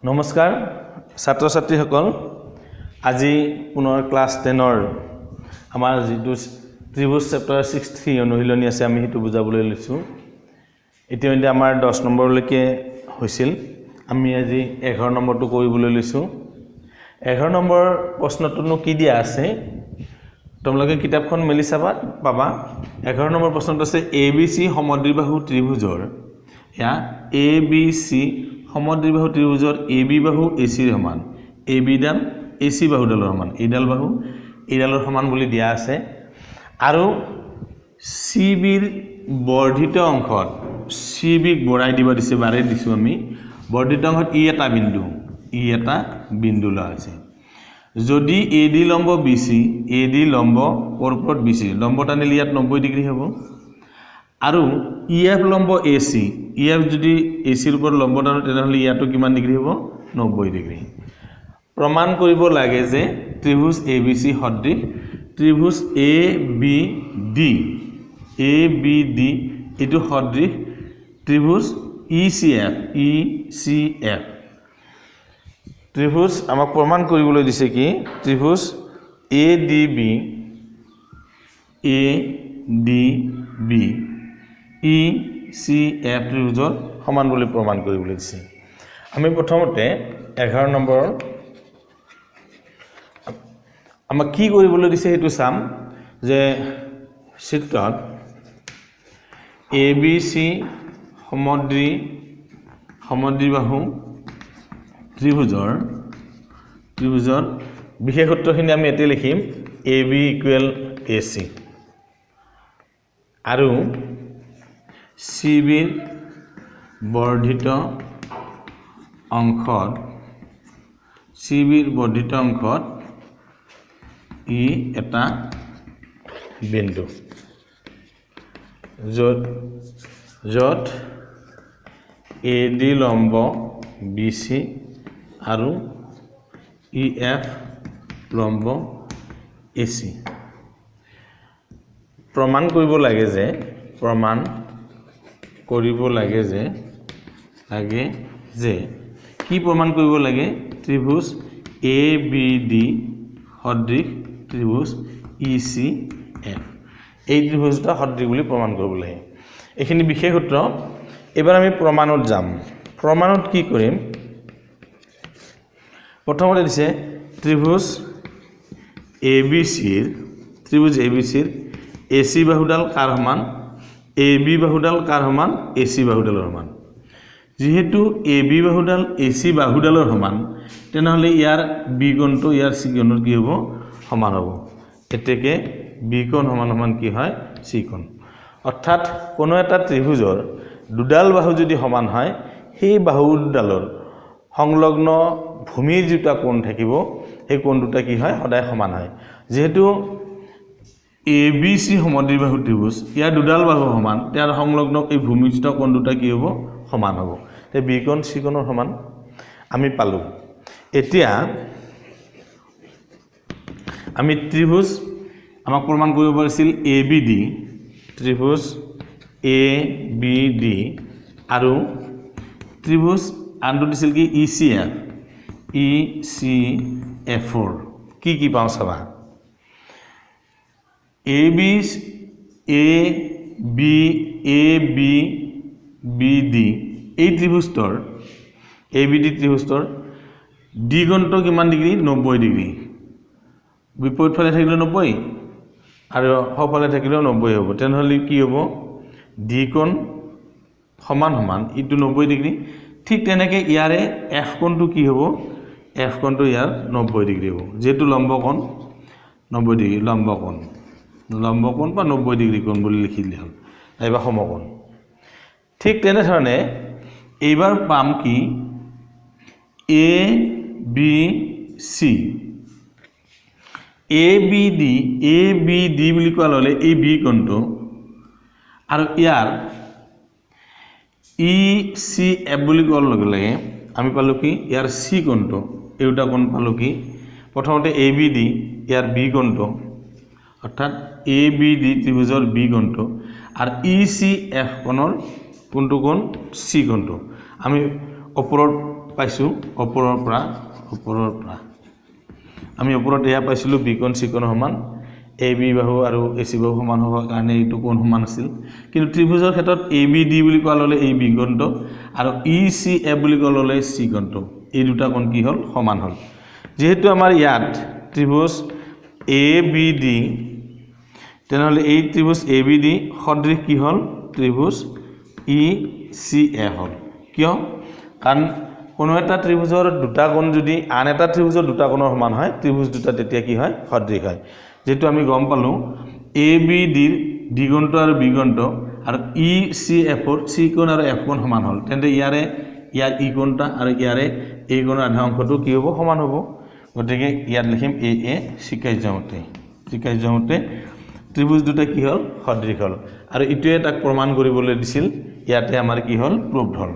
নমস্কাৰ ছাত্ৰ ছাত্ৰীসকল আজি পুনৰ ক্লাছ 10ৰ আমাৰ যেটো ত্ৰিভুজ চেপ্টাৰ 63 অনুশীলনী আছে আমি হেতু বুজাবলৈ লৈছো ইতিমধ্যে আমাৰ 10 নম্বৰলৈকে হৈছিল আমি আজি 11 নম্বৰটো কৰিবলৈ লৈছো 11 নম্বৰ প্ৰশ্নটোনো কি দিয়া আছে তোমালোকে কিতাপখন মেলি চাবা পাবা 11 নম্বৰ প্ৰশ্নটো আছে ABC সমদ্বিবাহু ত্ৰিভুজৰ या ABC সমদ্বিবাহু ত্ৰিভুজৰ AB বাহু AC ৰ সমান AB ডাল AC বাহুডালৰ সমান এইডাল বাহু এইডালৰ সমান বুলি দিয়া আছে আৰু CB ৰ বৰ্ধিত অংশত CB ক বঢ়াই দিব দিছে বাৰে দিছো আমি বৰ্ধিত অংশত ই এটা বিন্দু লোৱা আছে যদি AD লম্ব BC AD লম্ব ওপৰত BC লম্ব টানিলে ইয়াত 90 ডিগ্ৰী হ'ব আৰু EF লম্ব AC EF যদি AC ৰ ওপৰত লম্ব টানো তেনেহলে ইয়াটো কিমান ডিগ্ৰী হ'ব 90 ডিগ্ৰী প্ৰমাণ কৰিব লাগে যে ত্ৰিভুজ ABC সদৃশ ত্ৰিভুজ ABD এটো সদৃশ ত্ৰিভুজ ECF ত্ৰিভুজ আমাক প্ৰমাণ কৰিবলৈ দিছে কি ত্ৰিভুজ ADB ECF ত্ৰিভুজৰ সমান বুলি প্ৰমাণ কৰিবলৈ দিছে আমি প্ৰথমতে 11 নম্বৰ আমাক কি কৰিবলৈ দিছে হেতু চাম যে চিত্ৰত ABC সমদ্বিবাহু ত্ৰিভুজৰ বিশেষ সূত্ৰখিনি আমি এতে লিখিম AB = AC আৰু CB বৰ্ধিত অংশত ই এটা বিন্দু যত AD লম্ব BC আৰু EF লম্ব AC প্ৰমাণ কৰিব লাগে যে কি প্ৰমাণ কৰিব লাগে ত্ৰিভুজ ABD সদৃশ ত্ৰিভুজ ECF এই ত্ৰিভুজটা সদৃশ বুলি প্ৰমাণ কৰিব লাগে এইখিনি বিশেষ সূত্ৰ এবাৰ আমি প্ৰমাণত যাম প্ৰমাণত কি কৰিম প্ৰথমতে দিছে ত্ৰিভুজ ABC ৰ AC বাহুডাল কাৰ সমান AB বাহুডাল কাৰ সমান AC বাহুডালৰ সমান যেহেতু AB বাহুডাল AC বাহুডালৰ সমান তেনেহলে ইয়াৰ B কোণটো ইয়াৰ C কোণৰ কি হ'ব সমান হ'ব এতেকে B কোণ সমান কি হয় C কোণ অৰ্থাৎ কোনো এটা ত্ৰিভুজৰ দুডাল বাহু যদি সমান হয় সেই বাহুডালৰ সংলগ্ন ভূমিৰ যেটা কোণ থাকিব সেই কোণ দুটা কি হয় সদায় সমান হয় যেহেতু ABC সমদ্বিবাহু ত্ৰিভুজ ইয়াৰ দুডাল বাহু সমান তাৰ সংলগ্ন এই ভূমিস্থ কোণ দুটা কি হ'ব সমান হ'ব তে B কোণ C কোণৰ সমান আমি পালো এতিয়া আমি ত্ৰিভুজ আমাক প্ৰমাণ কৰিব পাৰিছিল ABD ত্ৰিভুজ ABD আৰু ত্ৰিভুজ আনটো দিছিল কি ECF কি পাওঁ চাবা ABD এই ত্ৰিভুজৰ ABD ত্ৰিভুজৰ D কোণটো কিমান ডিগ্ৰী 90 ডিগ্ৰী বিপৰীত ফালে থাকিলে 90 আৰু সফালে থাকিলে 90 হ'ব তেনেহলে কি হ'ব D কোণ সমান ইটো 90 ডিগ্ৰী ঠিক তেনেকৈ ইয়াৰে F কোণটো কি হ'ব F কোণটো ইয়াৰ 90 ডিগ্ৰী হ'ব যেটো লম্ব কোণ 90 ডিগ্ৰী লম্ব কোণ বা 90 ডিগ্ৰী কোণ বুলি লিখিলে হ'ল নাইবা সমকোণ ঠিক তেনে ধৰণে এইবাৰ পাম কি ABC ABD বুলি কোৱা ললে এই B কোণটো আৰু ইয়াৰ ECF বুলি কোৱাৰ লগে লগে আমি পালো কি ইয়াৰ C কোণটো এইটা কোণ পালো কি প্ৰথমতে ABD ইয়াৰ B কোণটো অৰ্থাৎ ABD ত্ৰিভুজৰ B কোণটো আৰু ECF কোণৰ কোণটো কোণ C কোণটো আমি ওপৰত পাইছোঁ ওপৰৰ পৰা আমি ওপৰত এয়া পাইছিলোঁ বি কোণ চি কোণ সমান এ বি বাহু আৰু এ চি বাহু সমান হোৱাৰ কাৰণে এইটো কোণ সমান আছিল কিন্তু ত্ৰিভুজৰ ক্ষেত্ৰত এ বি ডি বুলি কোৱা ল'লে এই বি কোণটো আৰু ই চি এফ বুলি কোৱা ল'লে চি কোণটো এই দুটা কোণ কি হ'ল সমান হ'ল যেহেতু আমাৰ ইয়াত ত্ৰিভুজ এ বি ডি তেনেহ'লে এই ত্ৰিভুজ এ বি ডি সদৃশ কি হ'ল ত্ৰিভুজ ই চি এফ হ'ল কিয় কাৰণ কোনো এটা ত্ৰিভুজৰ দুটা কোণ যদি আন এটা ত্ৰিভুজৰ দুটা কোণৰ সমান হয় ত্ৰিভুজ দুটা তেতিয়া কি হয় সদৃশ হয় যেটো আমি গম পালোঁ এ বি ডিৰ ডি কোণটো আৰু বি কোণটো আৰু ই চি এফৰ চি কোণ আৰু এফ কোণ সমান হ'ল তেন্তে ইয়াৰ ই কোণটা আৰু ইয়াৰে এই কোণৰ আধা অংশটো কি হ'ব সমান হ'ব গতিকে ইয়াত লিখিম এ এ চিকাৰ্যমতে ত্ৰিভুজ দুটা কি হ'ল সদৃশ হ'ল আৰু ইটোৱে তাক প্ৰমাণ কৰিবলৈ দিছিল ইয়াতে আমাৰ কি হ'ল প্ৰুভড হ'ল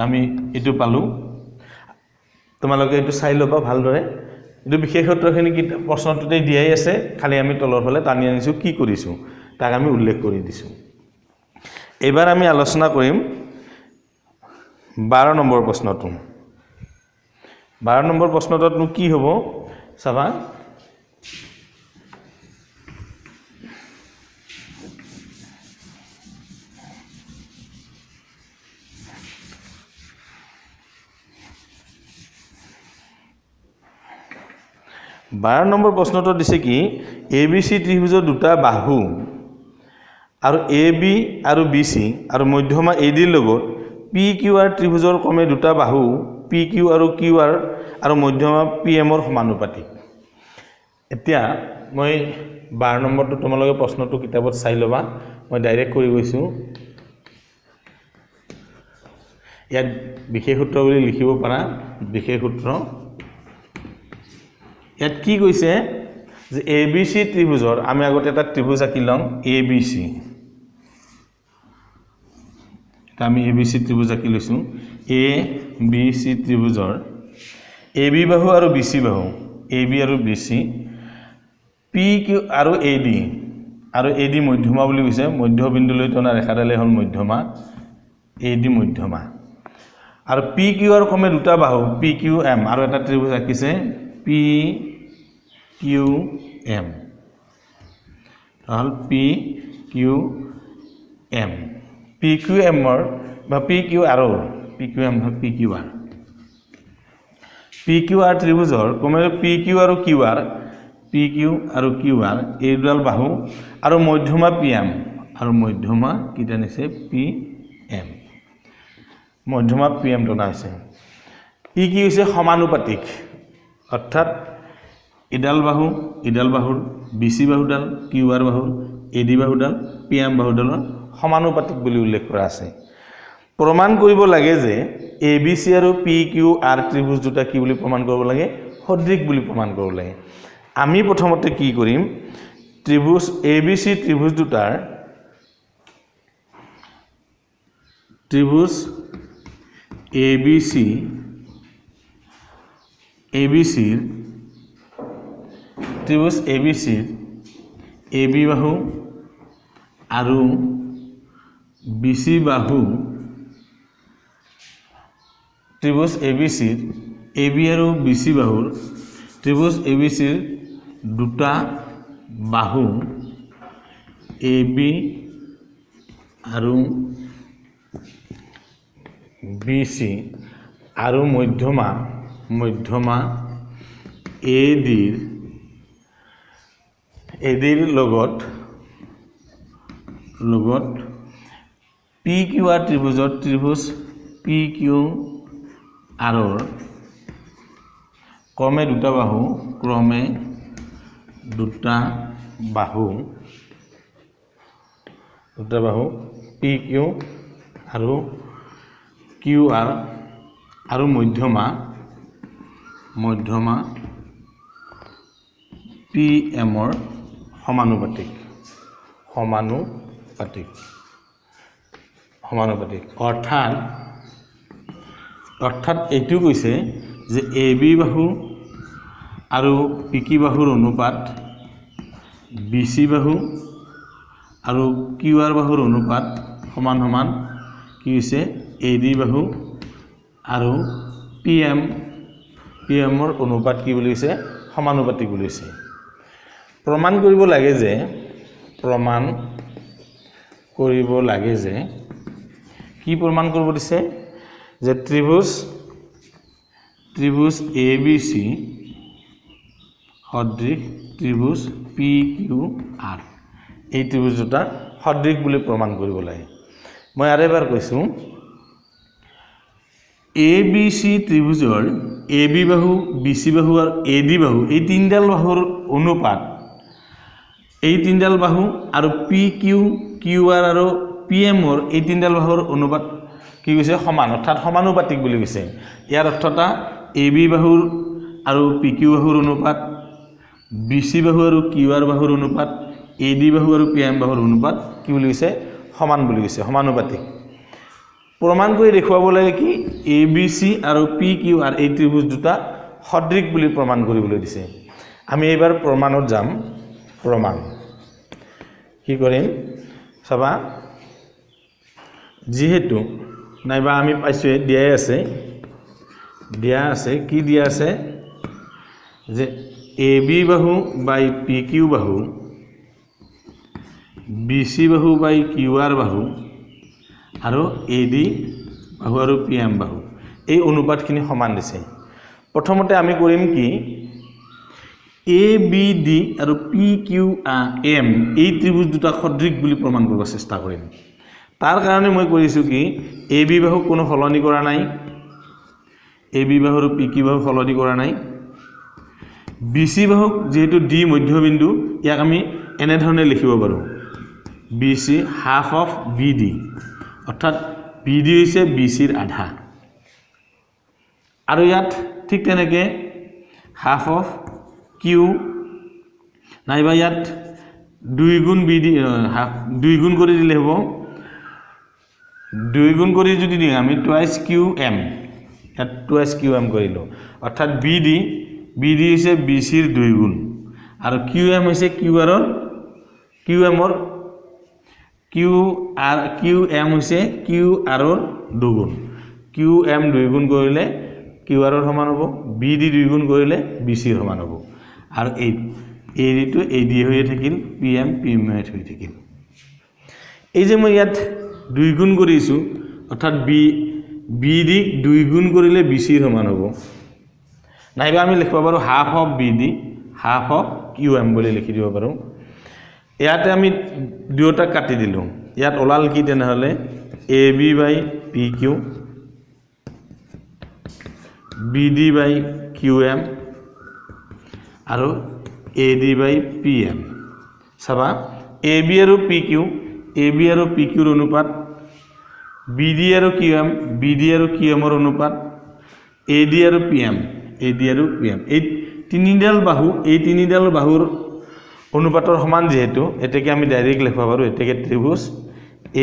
আমি এইটো পালোঁ তোমালোকে এইটো চাই ল'বা ভালদৰে এইটো বিশেষত্বখিনি কি প্ৰশ্নটোতে দিয়াই আছে খালি আমি তলৰ ফালে টানি আনিছোঁ কি কৰিছোঁ তাক আমি উল্লেখ কৰি দিছোঁ এবাৰ আমি আলোচনা কৰিম 12 নম্বৰ প্ৰশ্নটো 12 নম্বৰ প্ৰশ্নটোতনো কি হ'ব চাবা बार नम्बर प्रश्न तो दिसे कि ए बी सी त्रिभुजर दुटा बाहु और ए बी और बी सी और मध्यमा ए डिर लगत पी किউ आर त्रिभुजर क्रमे दुटा बाहु पी किউ आर और मध्यमा पी एमर समानुपातिक এতিয়া মই 12 নম্বৰটো তোমালোকে প্ৰশ্নটো কিতাপত চাই লবা মই ডাইৰেক্ট কৰি গৈছো ইয়াত বিশেষ সূত্ৰ বুলি লিখিব পাৰা বিশেষ সূত্ৰ ইয়াত কি কৈছে যে এ বি সি ত্ৰিভুজৰ আমি আগতে এটা ত্ৰিভুজ আঁকি লম এ বি সি এটা আমি এ বি সি ত্ৰিভুজ আঁকি লৈছো A B C ত্ৰিভুজৰ A B বাহু আৰু বি সি বাহু এ বি আৰু বি সি পি কিউ আৰু এ ডি মধ্যমা বুলি কৈছে মধ্যবিন্দুলৈ টনা ৰেখাডালে হ'ল মধ্যমা এ ডি মধ্যমা আৰু পি কিউ আৰ ক্ৰমে দুটা বাহু পি কিউ এম আৰু এটা ত্ৰিভুজ আঁকিছে পি কিউ এম হ'ল P Q M P Q এমৰ বা পি কিউ আৰৰ পি কিউ এম হ'ল পি কিউ আৰ ত্ৰিভুজৰ ক্ৰমে পি কিউ আৰু কিউ আৰ এই দুডাল বাহু আৰু মধ্যমা পি এম আৰু মধ্যমা কিটা নিছে পি এম মধ্যমা পি এম টনা হৈছে ই কি হৈছে সমানুপাতিক অৰ্থাৎ ইডাল বাহুৰ বি সি বাহুডাল কিউ আৰ বাহুৰ এ ডি বাহুডাল পি এম বাহুডালৰ সমানুপাতিক বুলি উল্লেখ কৰা আছে প্ৰমাণ কৰিব লাগে যে এ বি সি আৰু পি কিউ আৰ ত্ৰিভুজ দুটা কি বুলি প্ৰমাণ কৰিব লাগে সদৃশ বুলি প্ৰমাণ কৰিব লাগে আমি প্ৰথমতে কি কৰিম ত্ৰিভুজ এ বি সি ত্ৰিভুজ দুটাৰ ত্ৰিভুজ A B সিৰ ত্ৰিভুজ A B সিৰ A B বাহু আৰু বি সি বাহু ত্ৰিভুজ এ বি সিৰ এ বি আৰু বি সি বাহুৰ ত্ৰিভুজ এ বি সিৰ দুটা বাহু এ বি আৰু বি সি আৰু মধ্যমা এ ডিৰ লগত পি কিউ আৰ ত্ৰিভুজৰ ত্ৰিভুজ পি কিউ আৰৰ ক্ৰমে দুটা বাহু পি কিউ আৰু কিউ আৰ আৰু মধ্যমা পি এমৰ সমানুপাতিক অৰ্থাৎ এইটো কৈছে যে এ বি বাহু আৰু পি কিউ বাহুৰ অনুপাত বি সি বাহু আৰু কিউ আৰ বাহুৰ অনুপাত সমান কি হৈছে এ ডি বাহু আৰু PM PMৰ অনুপাত কি বুলি কৈছে সমানুপাতিক বুলি কৈছে প্ৰমাণ কৰিব লাগে যে কি প্ৰমাণ কৰিব দিছে যে ত্ৰিভুজ ABC সদৃশ ত্ৰিভুজ PQR এই ত্ৰিভুজ দুটা সদৃশ বুলি প্ৰমাণ কৰিব লাগে মই আৰু এবাৰ কৈছো ABC ত্ৰিভুজৰ AB বাহু BC বাহু আৰু AD বাহু এই তিনডাল বাহুৰ অনুপাত এই তিনডাল বাহু আৰু PQ QR আৰু PM ৰ এই তিনডাল বাহুৰ অনুপাত কি কৈছে সমান অৰ্থাৎ সমানুপাতিক বুলি কৈছে ইয়াৰ অৰ্থটা AB বাহুৰ আৰু PQ বাহুৰ অনুপাত BC বাহু আৰু QR বাহুৰ অনুপাত AD বাহু আৰু PM বাহুৰ অনুপাত কি বুলি কৈছে সমান বুলি কৈছে সমানুপাতিক প্ৰমাণ কৰি দেখুৱাব লাগে কি ABC আৰু PQR এই ত্ৰিভুজ দুটা সদৃশ বুলি প্ৰমাণ কৰিবলৈ দিছে আমি এবাৰ প্ৰমাণত যাম প্ৰমাণ কি কৰিম চাবা যেহেতু নাইবা আমি পাইছো দিয়া আছে কি দিয়া আছে যে AB বাহু বাই PQ বাহু BC বাহু বাই QR বাহু আৰু AD বাহু আৰু PM বাহু এই অনুপাতখিনি সমান দিছে প্ৰথমতে আমি কৰিম কি ABD আৰু PQRM এই ত্ৰিভুজ দুটা সদৃশ বুলি প্ৰমাণ কৰিব চেষ্টা কৰিম তাৰ কাৰণে মই কৰিছো কি AB বাহু কোনো সলনি কৰা নাই AB বাহু আৰু PQ বাহু সলনি কৰা নাই BC বাহু যেহেতু D মধ্যবিন্দু ইয়াক আমি এনে ধৰণে লিখিব পাৰো BC হাফ অফ BD অৰ্থাৎ BD হৈছে BC ৰ আধা আৰু ইয়াত ঠিক তেনেকৈ হাফ অফ Q নাইবা ইয়াত 2 গুণ BD হাফ 2 গুণ কৰি দিলে হ'ব 2 গুণ কৰি যদি দিওঁ আমি টুৱাইস QM ইয়াত টুৱাইস QM কৰিলো অৰ্থাৎ BD হৈছে BC ৰ 2 গুণ আৰু QM হৈছে QR ৰ QM হৈছে QR ৰ 2 গুণ QM 2 গুণ কৰিলে QR ৰ সমান হ'ব BD 2 গুণ কৰিলে BC ৰ সমান হ'ব আৰু AD টো AD হৈ থাকিল PM হৈ থাকিল এই যে মই ইয়াত 2 গুণ কৰিছো অৰ্থাৎ BD 2 গুণ কৰিলে BC ৰ সমান হ'ব নাইবা আমি লিখিব পাৰো half of BD half of QM বুলি লিখি দিব পাৰো ইয়াতে আমি দুটা কাটি দিলো ইয়াত ওলাল কি তেনেহলে AB বাই PQ BD বাই QM আৰু AD বাই PM চাবা AB আৰু PQ ৰ অনুপাত BD আৰু QM ৰ অনুপাত AD আৰু PM এই তিনিডাল বাহুৰ অনুপাতৰ সমান যেহেতু এটাকে আমি ডাইৰেক্ট লিখিব পাৰো এটাকে ত্ৰিভুজ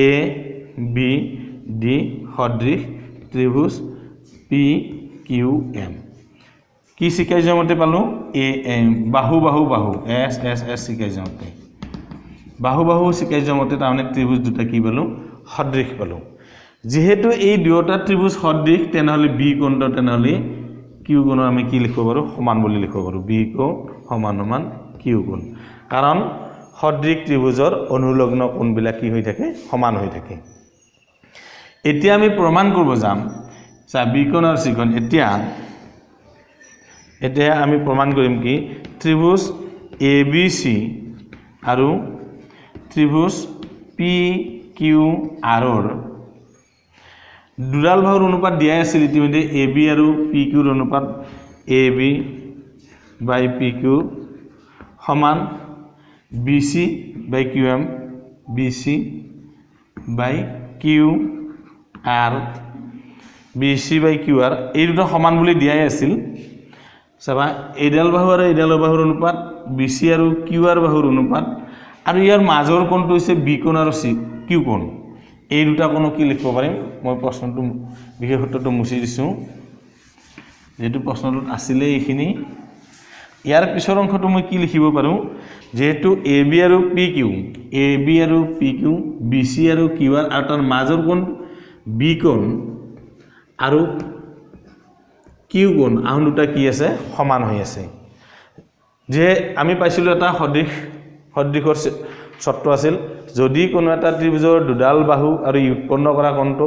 ABD সদৃশ ত্ৰিভুজ PQM কি শিকাই যাওঁতে পালো বাহু S শিকাই যাওঁতে বাহু শিকাই যাওঁতে তাৰমানে ত্ৰিভুজ দুটা কি পালো সদৃশ পালো যেহেতু এই দুটা ত্ৰিভুজ সদৃশ তেনেহলে B কোণটো তেনেহলে Q কোণ আমি কি লিখিব পাৰো সমান বুলি লিখিব পাৰো B কোণ সমান Q কোণ কাৰণ সদৃশ ত্ৰিভুজৰ অনুলগ্ন কোণবিলাক কি হৈ থাকে সমান হৈ থাকে এতিয়া আমি প্ৰমাণ কৰিব যাম B কোণ আৰু C কোণ এতিয়া আমি প্ৰমাণ কৰিম কি ত্ৰিভুজ ABC আৰু ত্ৰিভুজ PQR ৰ দুডাল বাহুৰ অনুপাত দিয়া আছিল ইতিমধ্যে AB আৰু PQ ৰ অনুপাত AB বাই PQ সমান BC বাই QM BC বাই QR BC বাই QR এই দুটা সমান বুলি দিয়াই আছিল চাবা এইডাল বাহু আৰু এইডাল বাহুৰ অনুপাত BC আৰু QR বাহুৰ অনুপাত আৰু ইয়াৰ মাজৰ কোণটো হৈছে B কোণ আৰু Q কোণ এই দুটা কোণ কি লিখিব পাৰিম মই প্ৰশ্নটো বিশেষত্বটো মুছি দিছো যেটো প্ৰশ্নটোত আছিল এইখিনি ইয়াৰ পিছৰ অংশটো মই কি লিখিব পাৰো যেহেতু AB আৰু PQ BC আৰু QR আৰু তাৰ মাজৰ কোণ B কোণ আৰু কিউ কোণ আন দুটা কি আছে সমান হৈ আছে যে আমি পাইছিলো এটা সদৃশৰ চৰ্ত আছিল যদি কোনো এটা ত্ৰিভুজৰ দুডাল বাহু আৰু ই উৎপন্ন কৰা কোণটো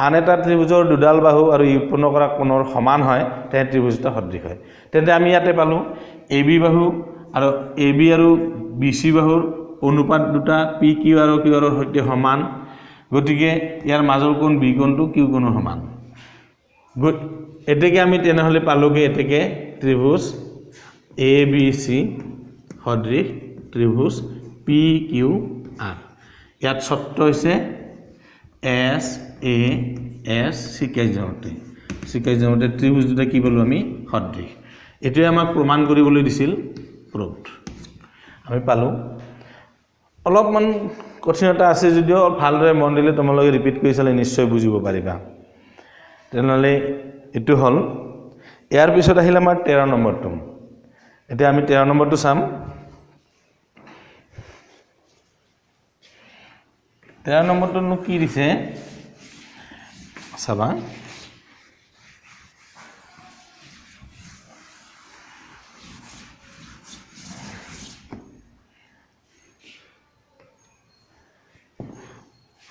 আন এটা ত্ৰিভুজৰ দুডাল বাহু আৰু ই উৎপন্ন কৰা কোণৰ সমান হয় তেনে ত্ৰিভুজটা সদৃশ হয় তেন্তে আমি ইয়াতে পালো AB বাহু আৰু AB আৰু BC বাহুৰ অনুপাত দুটা PQ আৰু Q ৰ সৈতে সমান গতিকে ইয়াৰ মাজৰ কোণ B কোণটো Q কোণৰ সমান এতেকে আমি তেনেহলে পালোগে এতেকে ত্ৰিভুজ ABC সদৃশ ত্ৰিভুজ PQR ইয়াত চৰ্ত হৈছে SAS শিকাই যাওঁতে ত্ৰিভুজ দুটা কি বলো আমি সদৃশ এটোই আমাক প্ৰমাণ কৰিবলৈ দিছিল প্ৰুফড আমি পালো অলপমান কঠিনতা আছে যদিও ভালদৰে মন দিলে তোমালোকে ৰিপিট কৰি চালে নিশ্চয় বুজিব পাৰিবা তেনেহলে এটো হল ইয়াৰ পিছত আহিল আমাৰ 13 নম্বৰটো এতিয়া আমি 13 নম্বৰটো চাম 13 নম্বৰটো কি দিছে চাবা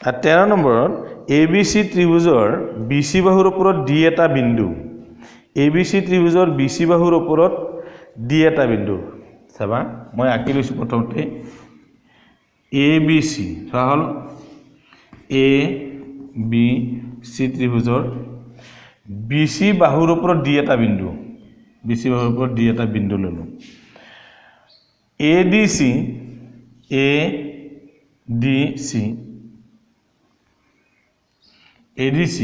আৰ 13 নম্বৰত ABC ত্ৰিভুজৰ BC বাহুৰ ওপৰত D এটা বিন্দু ABC ত্ৰিভুজৰ BC বাহুৰ ওপৰত D এটা বিন্দু চাবা মই আঁকি লৈছো প্ৰথমতে ABC হল ABC ত্ৰিভুজৰ BC বাহুৰ ওপৰত D এটা বিন্দু BC বাহুৰ ওপৰত D এটা বিন্দু ললো ADC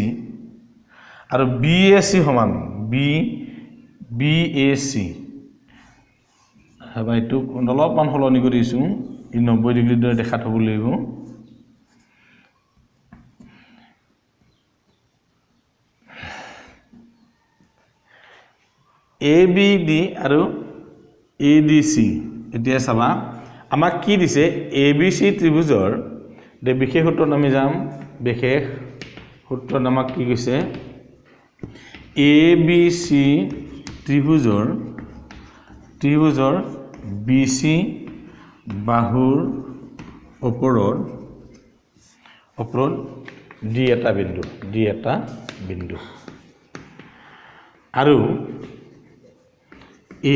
আৰু BAC সমান BAC হবা এটো অলপমান হলনি কৰিছো ই 90 ডিগ্ৰী দৰে দেখাত হ'ব লাগিব ABD আৰু ADC এতিয়া চাবা আমাক কি দিছে ABC ত্ৰিভুজৰ দে বিশেষ সূত্ৰত আমি যাম বিশেষ সূত্ৰত আমাক কি কৈছে ABC ত্ৰিভুজৰ BC বাহুৰ ওপৰত D এটা বিন্দু আৰু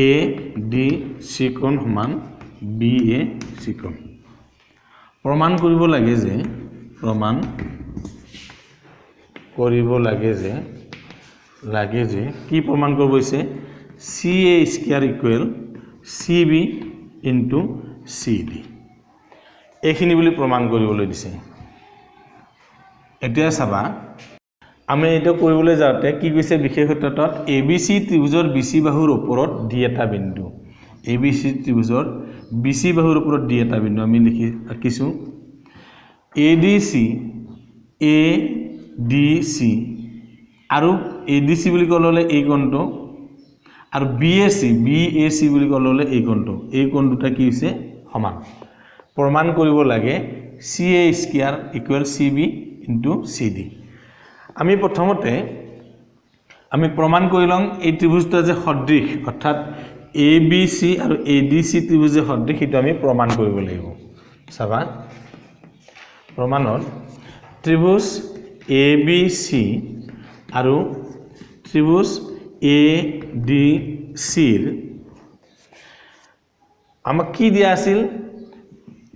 ADC কোণ সমান BAC কোণ প্ৰমাণ কৰিব লাগে যে কি প্ৰমাণ কৰিব হৈছে CA square equal CB into CD এইখিনি বুলি প্ৰমাণ কৰিবলৈ দিছে এতিয়া চাবা আমি এটা কৰিবলৈ যাওঁতে কি কৈছে বিশেষ সূত্ৰত ABC ত্ৰিভুজৰ BC বাহুৰ ওপৰত D এটা বিন্দু ABC ত্ৰিভুজৰ BC বাহুৰ ওপৰত D এটা বিন্দু আমি লিখি আঁকিছো ADC আৰু ADC বুলি ক'লে এই কোণটো আৰু BAC বুলি ক'লে এই কোণটো এই কোণ দুটা কি হৈছে সমান প্ৰমাণ কৰিব লাগে CA square equal CB into CD আমি প্ৰথমতে আমি প্ৰমাণ কৰি লং এই ত্ৰিভুজটা যে সদৃশ অৰ্থাৎ ABC আৰু ADC ত্ৰিভুজে সদৃশ এটা আমি প্ৰমাণ কৰিব লাগিব চাবা প্ৰমাণত ত্ৰিভুজ ABC আৰু ত্ৰিভুজ ADC আমাক কি দিয়া আছিল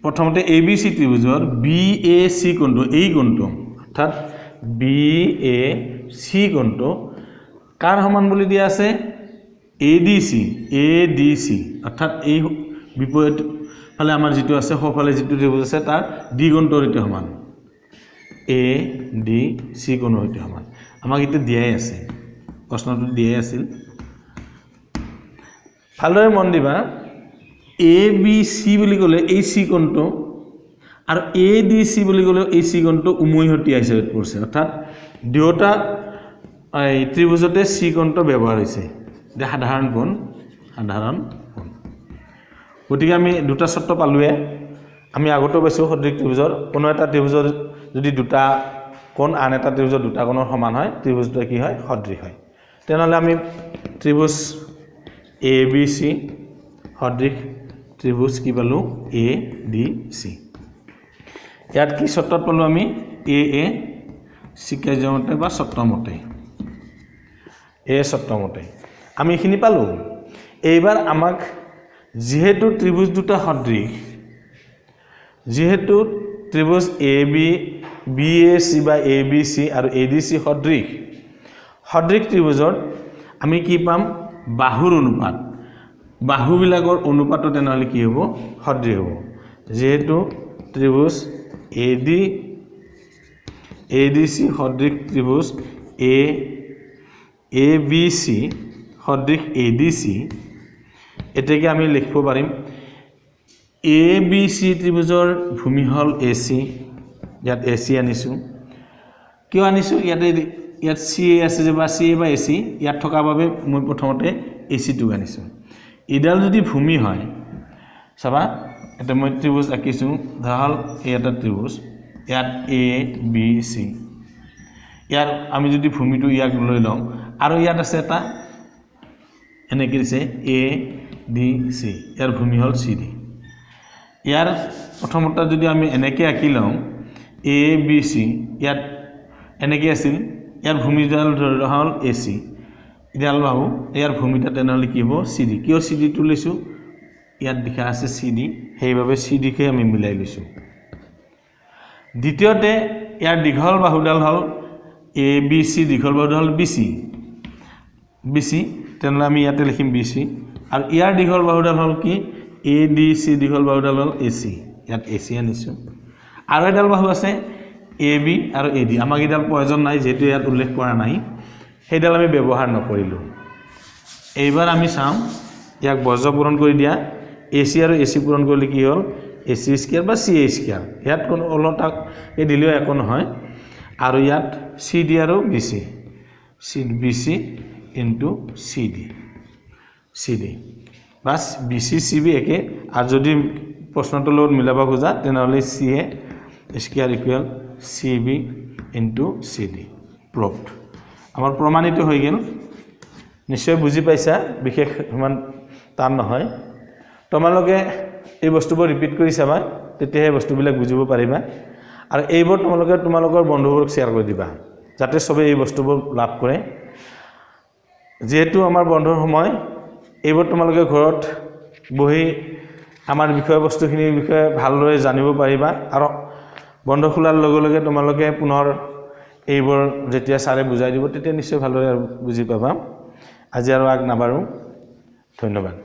প্ৰথমতে ABC ত্ৰিভুজৰ BAC কোণটো এই কোণটো অৰ্থাৎ BAC কোণটো কাৰ সমান বুলি দিয়া আছে ADC অৰ্থাৎ এই বিপৰীত ফালে আমাৰ যেটো আছে সোঁফালে যেটো ত্ৰিভুজ আছে তাৰ D কোণটোৰ সৈতে সমান ADC কোণৰ সৈতে সমান আমাক এটা দিয়াই আছে প্ৰশ্নটো দিয়াই আছিল ভালদৰে মন দিবা ABC বুলি ক'লে এই C কোণটো আৰু ADC বুলি ক'লে এই C কোণটো উমৈহতীয়া হিচাপে পৰিছে অৰ্থাৎ দুটা এই ত্ৰিভুজতে C কোণটো ব্যৱহাৰ হৈছে যে সাধাৰণ কোণ গতিকে আমি দুটা চৰ্ত পালোৱে আমি আগতে পাইছো সদৃশ ত্ৰিভুজৰ কোনো এটা ত্ৰিভুজৰ যদি দুটা কোণ আন এটা ত্ৰিভুজৰ দুটা কোণৰ সমান হয় ত্ৰিভুজটো কি হয় সদৃশ হয় তেনেহ'লে আমি ত্ৰিভুজ এ বি চি সদৃশ ত্ৰিভুজ কি পালোঁ এ ডি চি ইয়াত কি চৰ্তত পালোঁ আমি এ চিকাৰ্যমতে বা চৰ্তমতে চৰ্তমতে আমি এইখিনি পালোঁ এইবাৰ আমাক যেহেতু ত্ৰিভুজ দুটা সদৃশ যেহেতু ত্ৰিভুজ এ বি এ চি বা এ বি চি আৰু এ ডি চি সদৃশ ত্ৰিভুজত আমি কি পাম বাহুৰ অনুপাত বাহুবিলাকৰ অনুপাতটো তেনেহ'লে কি হ'ব সদৃশ হ'ব যেহেতু ত্ৰিভুজ এ ডি চি সদৃশ ত্ৰিভুজ এ বি চি সদৃশ এ ডি চি এতেকে আমি লিখিব পাৰিম এ বি চি ত্ৰিভুজৰ ভূমি হ'ল এ চি ইয়াত এ চি আনিছোঁ কিয় আনিছোঁ ইয়াত চি এ আছে যে বা চি এ বা এ চি ইয়াত থকাৰ বাবে মই প্ৰথমতে এ চিটোক আনিছোঁ ইডাল যদি ভূমি হয় চাবা এটা মই ত্ৰিভুজ আঁকিছোঁ ধৰা হ'ল এটা ত্ৰিভুজ ইয়াত এ বি চি ইয়াৰ আমি যদি ভূমিটো ইয়াক লৈ লওঁ আৰু ইয়াত আছে এটা এনেকৈ দিছে এ ডি চি ইয়াৰ ভূমি হ'ল চি ডি ইয়াৰ প্ৰথমতে যদি আমি এনেকৈ আঁকি লওঁ এ বি চি ইয়াত এনেকৈ আছিল ইয়াৰ ভূমিডাল ধৰি ৰখা হ'ল এ চি ইডাল বাহু ইয়াৰ ভূমিটা তেনেহ'লে কি হ'ব চি ডি কিয় চি ডিটো লৈছোঁ ইয়াত লিখা আছে চি ডি সেইবাবে চি ডিকে আমি মিলাই লৈছোঁ দ্বিতীয়তে ইয়াৰ দীঘল বাহুডাল হ'ল এ বি চি দীঘল বাহুডাল হ'ল বি চি তেনেহ'লে আমি ইয়াতে লিখিম বি চি আৰু ইয়াৰ দীঘল বাহুডাল হ'ল কি এ ডি চি দীঘল বাহুডাল হ'ল এ চি ইয়াত এ চি আনিছোঁ আৰু এডাল বাহু আছে এ বি আৰু এ ডি আমাক এইডাল প্ৰয়োজন নাই যিহেতু ইয়াত উল্লেখ কৰা নাই সেইডাল আমি ব্যৱহাৰ নকৰিলোঁ এইবাৰ আমি চাওঁ ইয়াক বৰ্জ পূৰণ কৰি দিয়া এ চি আৰু এ চি পূৰণ কৰিলে কি হ'ল এ চি স্কোৱাৰ বা চি এ স্কোৱাৰ ইয়াত কোনো ওলোটাক এই দিলেও একো নহয় আৰু ইয়াত চি ডি আৰু B C into C D বাছ বি চি বি একে আৰু যদি প্ৰশ্নটোৰ লগত মিলাব খোজা তেনেহ'লে C A square equal C B into C D proved আমাৰ প্ৰমাণিত হৈ গ'ল নিশ্চয় বুজি পাইছা বিশেষ ইমান টান নহয় তোমালোকে এই বস্তুবোৰ ৰিপিট কৰি চাবা তেতিয়াহে বস্তুবিলাক বুজিব পাৰিবা আৰু এইবোৰ তোমালোকে তোমালোকৰ বন্ধুবোৰক শ্বেয়াৰ কৰি দিবা যাতে সবে এই বস্তুবোৰ লাভ কৰে যেহেতু আমাৰ বন্ধৰ সময় এইবোৰ তোমালোকে ঘৰত বহি আমাৰ বিষয়বস্তুখিনিৰ বিষয়ে ভালদৰে জানিব পাৰিবা আৰু বন্ধ খোলাৰ লগে লগে তোমালোকে পুনৰ এইবোৰ যেতিয়া ছাৰে বুজাই দিব তেতিয়া নিশ্চয় ভালদৰে বুজি পাবা আজি আৰু আগ নাবাঢ়ো ধন্যবাদ